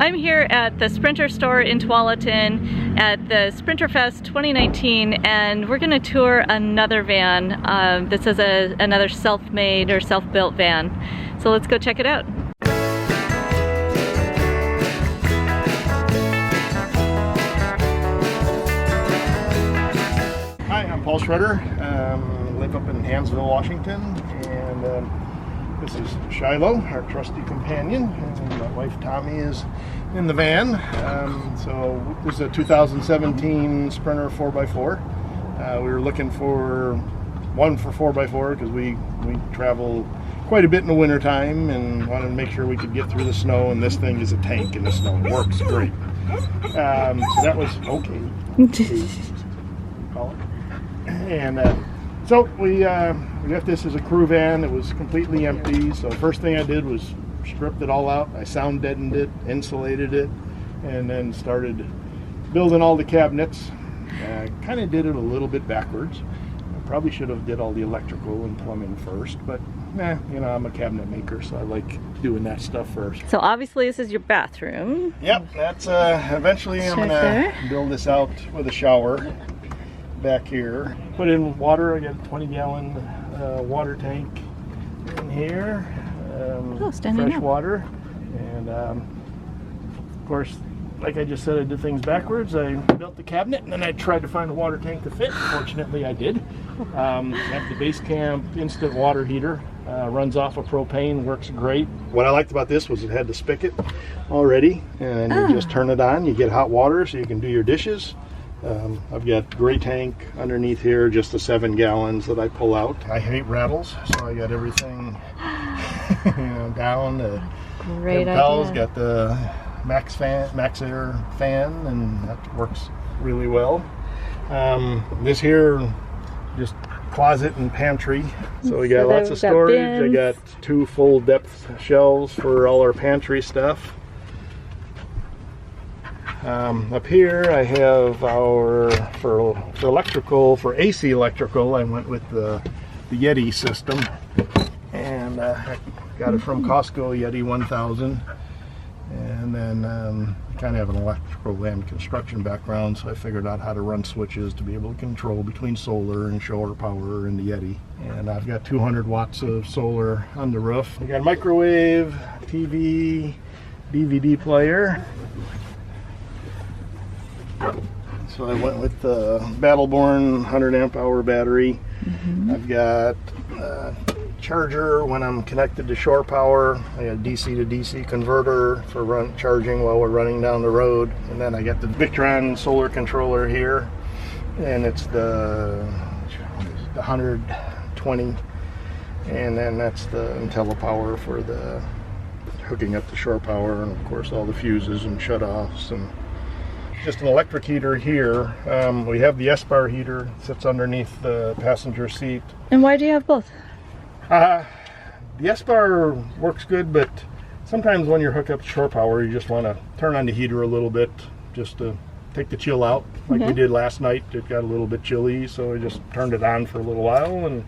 I'm here at the Sprinter store in Tualatin at the SprinterFest 2019, and we're going to tour another van. This is another self-made or self-built van. So let's go check it out. Hi, I'm Paul Schroeder. I live up in Hansville, Washington, and this is Shiloh, our trusty companion, and my wife Tommy is in the van. So this is a 2017 Sprinter 4x4. We were looking for one for 4x4 because we travel quite a bit in the wintertime and wanted to make sure we could get through the snow, and this thing is a tank in the snow. It works great. So that was okay. Call it. And so we got this as a crew van. It was completely empty, so first thing I did was stripped it all out. I sound deadened it, insulated it, and then started building all the cabinets. Kind of did it a little bit backwards. I probably should have did all the electrical and plumbing first, but you know, I'm a cabinet maker, so I like doing that stuff first. So obviously this is your bathroom. Yep, that's eventually I'm gonna build this out with a shower back here. Put in water. I got a 20-gallon water tank in here. Fresh water. And of course, like I just said, I did things backwards. I built the cabinet and then I tried to find a water tank to fit. Fortunately, I did. I have the base camp instant water heater. Runs off of propane, works great. What I liked about this was it had the spigot already, and you just turn it on. You get hot water so you can do your dishes. I've got gray tank underneath here, just the 7 gallons that I pull out. I hate rattles, so I got everything down. Great idea. Got the max air fan, and that works really well. This here, just closet and pantry. So we got lots of storage. I got 2 full depth shelves for all our pantry stuff. Up here I have for electrical, for AC electrical, I went with the Yeti system, and I got it from Costco, Yeti 1000. And then kind of have an electrical and construction background, so I figured out how to run switches to be able to control between solar and shore power in the Yeti. And I've got 200 watts of solar on the roof. I got a microwave, TV, DVD player. So I went with the Battleborn 100 amp hour battery. I've got a charger when I'm connected to shore power. I got a DC to DC converter for charging while we're running down the road. And then I got the Victron solar controller here, and it's the 120. And then that's the IntelliPower for the hooking up the shore power, and of course all the fuses and shutoffs. And just an electric heater here. We have the Espar Heater, sits underneath the passenger seat. And why do you have both? The Espar works good, but sometimes when you're hooked up to shore power, you just want to turn on the heater a little bit just to take the chill out, like we did last night. It got a little bit chilly, so I just turned it on for a little while and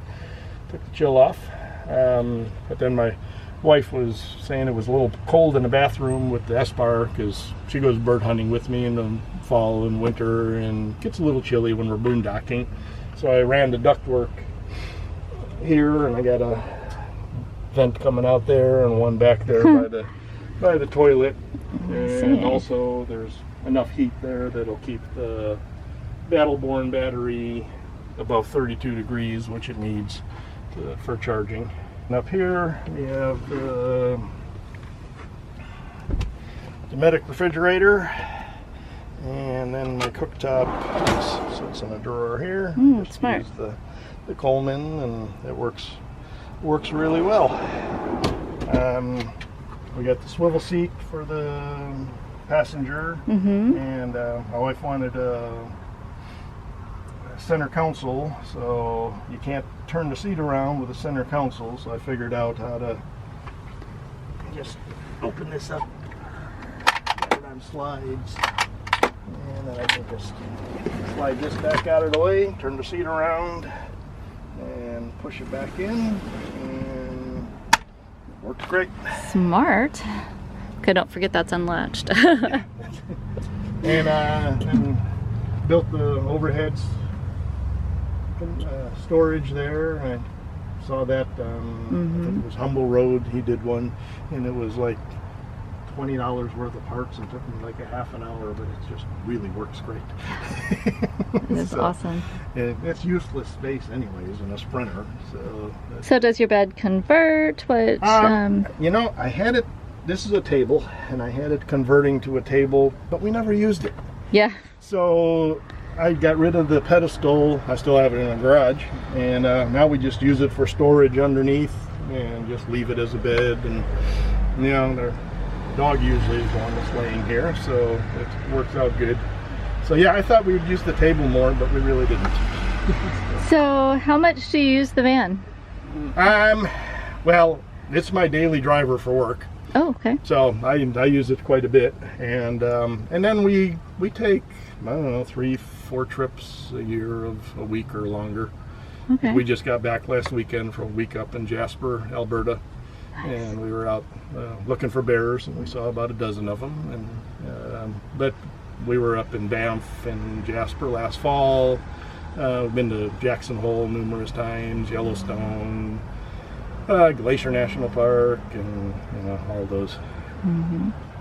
took the chill off. But then my wife was saying it was a little cold in the bathroom with the Espar because she goes bird hunting with me in the fall and winter, and it gets a little chilly when we're boondocking. So I ran the ductwork here, and I got a vent coming out there and one back there by the toilet. And also there's enough heat there that'll keep the Battleborn battery above 32 degrees, which it needs for charging. And up here we have the Dometic refrigerator, and then my cooktop sits in a drawer here. Just smart. use the Coleman, and it works really well. We got the swivel seat for the passenger, and my wife wanted a center console, so you can't turn the seat around with a center console, so I figured out how to just open this up, get it on slides, and then I can just slide this back out of the way, turn the seat around, and push it back in, and it works great. Smart. Okay, don't forget that's unlatched. And built the overheads storage there. I saw that, I think it was Humble Road, he did one, and it was like $20 worth of parts and took me like a half an hour, but it just really works great. It's awesome. And it's useless space anyways in a Sprinter. So does your bed convert? What? You know, I had it, this is a table, and I had it converting to a table, but we never used it. Yeah. So I got rid of the pedestal. I still have it in the garage, and now we just use it for storage underneath and just leave it as a bed. And you know, the dog usually is the one that's laying here, so it works out good. So yeah, I thought we would use the table more, but we really didn't. So how much do you use the van? Well, it's my daily driver for work. Oh, okay. So I use it quite a bit, and then we take, I don't know, 3-4 trips a year of a week or longer. Okay. We just got back last weekend for a week up in Jasper, Alberta. Nice. And we were out looking for bears, and we saw about a dozen of them. And but we were up in Banff and Jasper last fall. We've been to Jackson Hole numerous times, Yellowstone, Glacier National Park, and you know, all those.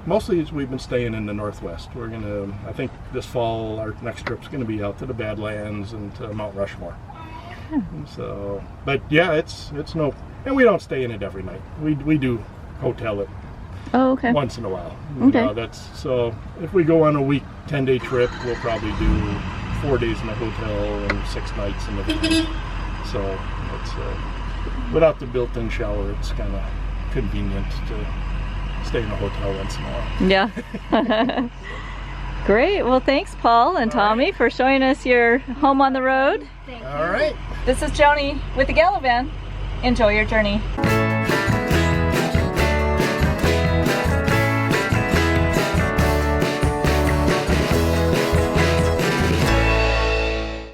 Mostly we've been staying in the Northwest. We're gonna, I think this fall our next trip's gonna be out to the Badlands and to Mount Rushmore. So, but yeah, it's no, and we don't stay in it every night. We do hotel it. Oh, okay. Once in a while. Okay. That's, so if we go on a week 10-day trip, we'll probably do 4 days in a hotel and 6 nights in the van. So it's without the built-in shower, it's kind of convenient to stay in a hotel once in a while. Yeah. Great. Well, thanks, Paul and Tommy, for showing us your home on the road. All right. This is Joni with the Galavan. Enjoy your journey.